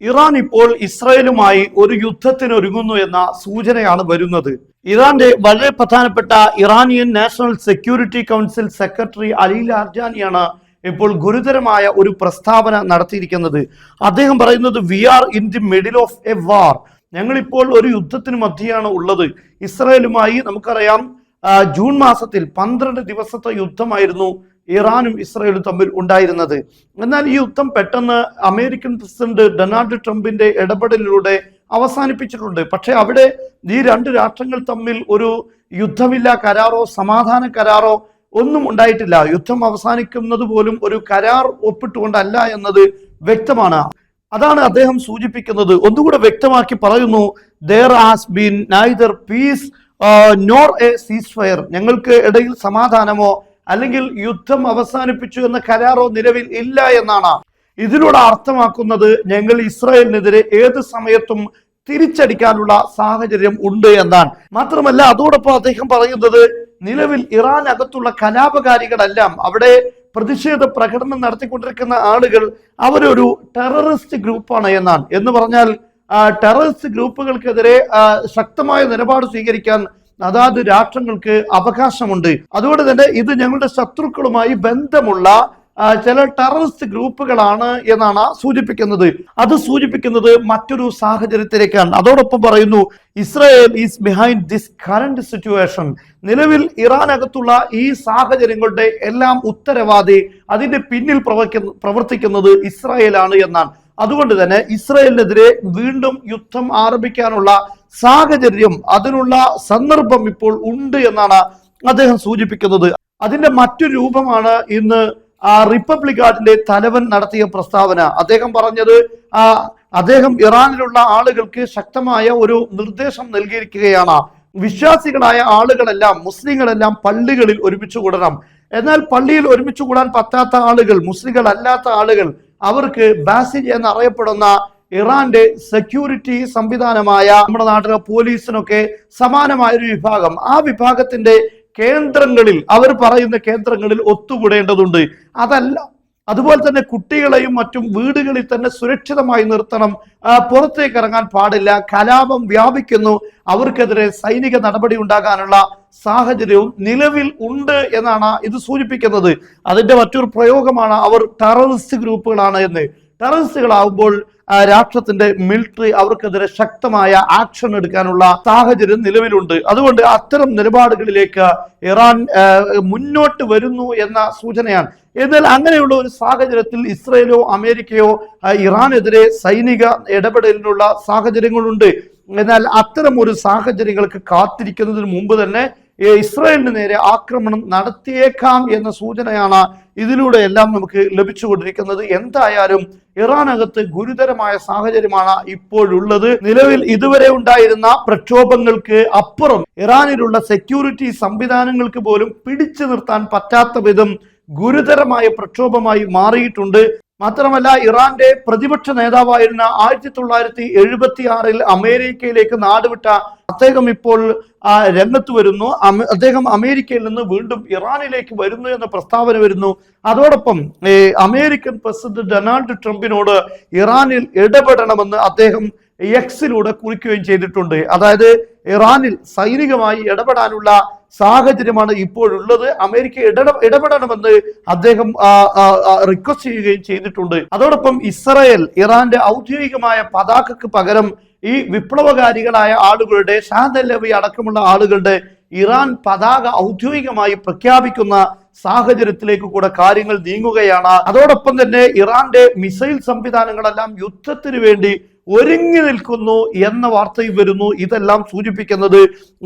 Iran ഇപ്പോൾ ഇസ്രായേലുമായി ഒരു യുദ്ധത്തിന് ഒരുങ്ങുന്നു എന്ന സൂചനയാണ് വരുന്നത്. ഇറാന്റെ വളരെ പ്രധാനപ്പെട്ട Iranian national security council secretary Ali ലാർജാനിയാണ് ഇപ്പോൾ ഗുരുതരമായ ഒരു പ്രസ്താവന നടത്തിയിരിക്കുന്നത്. അദ്ദേഹം പറയുന്നത് we are in the middle of a war. ഞങ്ങളിപ്പോൾ ഒരു യുദ്ധത്തിന് മധ്യയാണ് ഉള്ളത്. ഇസ്രായേലുമായി നമുക്കറിയാം ജൂൺ മാസത്തിൽ 12 ദിവസത്തെ യുദ്ധമായിരുന്നു ഇറാനും ഇസ്രായേലും തമ്മിൽ ഉണ്ടായിരുന്നത്. എന്നാൽ ഈ യുദ്ധം പെട്ടെന്ന് അമേരിക്കൻ പ്രസിഡന്റ് ഡൊണാൾഡ് ട്രംപിന്റെ ഇടപെടലിലൂടെ അവസാനിപ്പിച്ചിട്ടുണ്ട്. പക്ഷെ അവിടെ ഈ രണ്ട് രാഷ്ട്രങ്ങൾ തമ്മിൽ ഒരു യുദ്ധമില്ലാ കരാറോ സമാധാന കരാറോ ഒന്നും ഉണ്ടായിട്ടില്ല. യുദ്ധം അവസാനിക്കുന്നത് പോലും ഒരു കരാർ ഒപ്പിട്ടുകൊണ്ടല്ല എന്നത് വ്യക്തമാണ്. അതാണ് അദ്ദേഹം സൂചിപ്പിക്കുന്നത്. ഒന്നുകൂടെ വ്യക്തമാക്കി പറയുന്നു, there has been neither peace nor a ceasefire. ഞങ്ങൾക്ക് ഇടയിൽ സമാധാനമോ അല്ലെങ്കിൽ യുദ്ധം അവസാനിപ്പിച്ചു എന്ന കരാറോ നിലവിൽ ഇല്ല എന്നാണ്. ഇതിലൂടെ അർത്ഥമാക്കുന്നത് ഞങ്ങൾ ഇസ്രായേലിനെതിരെ ഏത് സമയത്തും തിരിച്ചടിക്കാനുള്ള സാഹചര്യം ഉണ്ട് എന്നാണ്. മാത്രമല്ല അതോടൊപ്പം അദ്ദേഹം പറയുന്നത് നിലവിൽ ഇറാൻ അകത്തുള്ള കലാപകാരികളെല്ലാം അവിടെ പ്രതിഷേധ പ്രകടനം നടത്തിക്കൊണ്ടിരിക്കുന്ന ആളുകൾ അവരൊരു ടെററിസ്റ്റ് ഗ്രൂപ്പാണ് എന്നാണ്. എന്ന് പറഞ്ഞാൽ ടെററിസ്റ്റ് ഗ്രൂപ്പുകൾക്കെതിരെ ശക്തമായ നിലപാട് സ്വീകരിക്കാൻ അതാത് രാഷ്ട്രങ്ങൾക്ക് അവകാശമുണ്ട്. അതുകൊണ്ട് തന്നെ ഇത് ഞങ്ങളുടെ ശത്രുക്കളുമായി ബന്ധമുള്ള ചില ടെററിസ്റ്റ് ഗ്രൂപ്പുകളാണ് എന്നാണ് സൂചിപ്പിക്കുന്നത്. അത് സൂചിപ്പിക്കുന്നത് മറ്റൊരു സാഹചര്യത്തിലേക്കാണ്. അതോടൊപ്പം പറയുന്നു Israel is behind this current situation. നിലവിൽ ഇറാനകത്തുള്ള ഈ സാഹചര്യങ്ങളുടെ എല്ലാം ഉത്തരവാദി, അതിന്റെ പിന്നിൽ പ്രവർത്തിക്കുന്നത് ഇസ്രായേലാണ് എന്നാണ്. അതുകൊണ്ട് തന്നെ ഇസ്രായേലിനെതിരെ വീണ്ടും യുദ്ധം ആരംഭിക്കാനുള്ള സാഹചര്യം, അതിനുള്ള സന്ദർഭം ഇപ്പോൾ ഉണ്ട് എന്നാണ് അദ്ദേഹം സൂചിപ്പിക്കുന്നത്. അതിന്റെ മറ്റൊരു രൂപമാണ് ഇന്ന് റിപ്പബ്ലിക് ഗാർഡിന്റെ തലവൻ നടത്തിയ പ്രസ്താവന. അദ്ദേഹം പറഞ്ഞത് അദ്ദേഹം ഇറാനിലുള്ള ആളുകൾക്ക് ശക്തമായ ഒരു നിർദ്ദേശം നൽകിയിരിക്കുകയാണ്. വിശ്വാസികളായ ആളുകളെല്ലാം, മുസ്ലിങ്ങളെല്ലാം പള്ളികളിൽ ഒരുമിച്ച് കൂടണം. എന്നാൽ പള്ളിയിൽ ഒരുമിച്ച് കൂടാൻ പറ്റാത്ത ആളുകൾ, മുസ്ലിങ്ങൾ അല്ലാത്ത ആളുകൾ, അവർക്ക് ബാസിജ് എന്നറിയപ്പെടുന്ന ഇറാന്റെ സെക്യൂരിറ്റി സംവിധാനമായ നമ്മുടെ നാട്ടിലെ പോലീസിനൊക്കെ സമാനമായ ഒരു വിഭാഗം, ആ വിഭാഗത്തിന്റെ കേന്ദ്രങ്ങളിൽ, അവർ പറയുന്ന കേന്ദ്രങ്ങളിൽ ഒത്തുകൂടേണ്ടതുണ്ട്. അതുപോലെ തന്നെ കുട്ടികളെയും മറ്റും വീടുകളിൽ തന്നെ സുരക്ഷിതമായി നിർത്തണം. പുറത്തേക്ക് ഇറങ്ങാൻ പാടില്ല. കലാപം വ്യാപിക്കുന്നു, അവർക്കെതിരെ സൈനിക നടപടി ഉണ്ടാകാനുള്ള സാഹചര്യവും നിലവിൽ ഉണ്ട് എന്നാണ് ഇത് സൂചിപ്പിക്കുന്നത്. അതിന്റെ മറ്റൊരു പ്രയോഗമാണ് അവർ ടെററിസ്റ്റ് ഗ്രൂപ്പുകളാണ് എന്ന്. ടെററിസ്റ്റുകളാവുമ്പോൾ രാഷ്ട്രത്തിന്റെ മിലിറ്ററി അവർക്കെതിരെ ശക്തമായ ആക്ഷൻ എടുക്കാനുള്ള സാഹചര്യം നിലവിലുണ്ട്. അതുകൊണ്ട് അത്തരം നിലപാടുകളിലേക്ക് ഇറാൻ മുന്നോട്ട് വരുന്നു എന്ന സൂചനയാണ്. എന്നാൽ അങ്ങനെയുള്ള ഒരു സാഹചര്യത്തിൽ ഇസ്രയേലോ അമേരിക്കയോ ഇറാനെതിരെ സൈനിക ഇടപെടലിനുള്ള സാഹചര്യങ്ങളുണ്ട്. എന്നാൽ അത്തരം ഒരു സാഹചര്യങ്ങൾക്ക് കാത്തിരിക്കുന്നതിന് മുമ്പ് തന്നെ ഇസ്രായേലിന് നേരെ ആക്രമണം നടത്തിയേക്കാം എന്ന സൂചനയാണ് ഇതിലൂടെ എല്ലാം നമുക്ക് ലഭിച്ചുകൊണ്ടിരിക്കുന്നത്. എന്തായാലും ഇറാനകത്ത് ഗുരുതരമായ സാഹചര്യമാണ് ഇപ്പോഴുള്ളത്. നിലവിൽ ഇതുവരെ ഉണ്ടായിരുന്ന പ്രക്ഷോഭങ്ങൾക്ക് അപ്പുറം ഇറാനിലുള്ള സെക്യൂരിറ്റി സംവിധാനങ്ങൾക്ക് പോലും പിടിച്ചു നിർത്താൻ പറ്റാത്ത വിധം ഗുരുതരമായ പ്രക്ഷോഭമായി മാറിയിട്ടുണ്ട്. മാത്രമല്ല ഇറാന്റെ പ്രതിപക്ഷ നേതാവായിരുന്ന 1976 അമേരിക്കയിലേക്ക് നാടുവിട്ട അദ്ദേഹം ഇപ്പോൾ രംഗത്ത് വരുന്നു. അദ്ദേഹം അമേരിക്കയിൽ നിന്ന് വീണ്ടും ഇറാനിലേക്ക് വരുന്നു എന്ന പ്രസ്താവന വരുന്നു. അതോടൊപ്പം അമേരിക്കൻ പ്രസിഡന്റ് ഡൊണാൾഡ് ട്രംപിനോട് ഇറാനിൽ ഇടപെടണമെന്ന് അദ്ദേഹം എക്സിലൂടെ കുറിക്കുകയും ചെയ്തിട്ടുണ്ട്. അതായത് ഇറാനിൽ സൈനികമായി ഇടപെടാനുള്ള സാഹചര്യമാണ് ഇപ്പോഴുള്ളത്. അമേരിക്ക ഇടപെടണമെന്ന് അദ്ദേഹം റിക്വസ്റ്റ് ചെയ്യുകയും ചെയ്തിട്ടുണ്ട്. അതോടൊപ്പം ഇസ്രായേൽ ഇറാന്റെ ഔദ്യോഗികമായ പതാകക്ക് പകരം ഈ വിപ്ലവകാരികളായ ആളുകളുടെ, ഷാഹദ് അലവി അടക്കമുള്ള ആളുകളുടെ ഇറാൻ പതാക ഔദ്യോഗികമായി പ്രഖ്യാപിക്കുന്ന സാഹചര്യത്തിലേക്ക് കൂടെ കാര്യങ്ങൾ നീങ്ങുകയാണ്. അതോടൊപ്പം തന്നെ ഇറാന്റെ മിസൈൽ സംവിധാനങ്ങളെല്ലാം യുദ്ധത്തിന് വേണ്ടി ഒരുങ്ങി നിൽക്കുന്നു എന്ന വാർത്തയും വരുന്നു. ഇതെല്ലാം സൂചിപ്പിക്കുന്നത്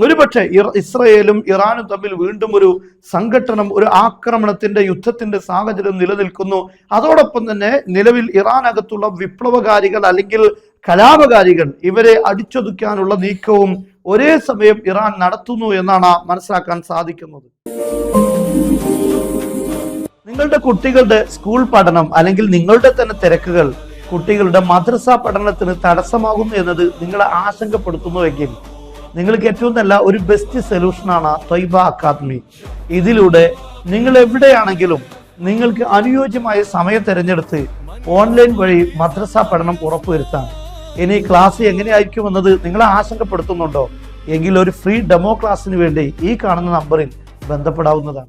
ഒരുപക്ഷെ ഇസ്രയേലും ഇറാനും തമ്മിൽ വീണ്ടും ഒരു സംഘട്ടനം, ഒരു ആക്രമണത്തിന്റെ, യുദ്ധത്തിന്റെ സാഹചര്യം നിലനിൽക്കുന്നു. അതോടൊപ്പം തന്നെ നിലവിൽ ഇറാനകത്തുള്ള വിപ്ലവകാരികൾ അല്ലെങ്കിൽ കലാപകാരികൾ, ഇവരെ അടിച്ചൊതുക്കാനുള്ള നീക്കവും ഒരേ സമയം ഇറാൻ നടത്തുന്നു എന്നാണ് മനസ്സിലാക്കാൻ സാധിക്കുന്നത്. നിങ്ങളുടെ കുട്ടികളുടെ സ്കൂൾ പഠനം അല്ലെങ്കിൽ നിങ്ങളുടെ തന്നെ തിരക്കുകൾ കുട്ടികളുടെ മദ്രസ പഠനത്തിന് തടസ്സമാകുന്നു എന്നത് നിങ്ങളെ ആശങ്കപ്പെടുത്തുന്നുവെങ്കിൽ നിങ്ങൾക്ക് ഏറ്റവും നല്ല ഒരു ബെസ്റ്റ് സൊല്യൂഷനാണ് ത്വയ്ബ അക്കാദമി. ഇതിലൂടെ നിങ്ങൾ എവിടെയാണെങ്കിലും നിങ്ങൾക്ക് അനുയോജ്യമായ സമയം തിരഞ്ഞെടുത്ത് ഓൺലൈൻ വഴി മദ്രസ പഠനം ഉറപ്പുവരുത്താം. ഇനി ക്ലാസ് എങ്ങനെയായിരിക്കുമെന്നത് നിങ്ങളെ ആശങ്കപ്പെടുത്തുന്നുണ്ടോ? എങ്കിൽ ഒരു ഫ്രീ ഡെമോ ക്ലാസ്സിന് വേണ്ടി ഈ കാണുന്ന നമ്പറിൽ ബന്ധപ്പെടാവുന്നതാണ്.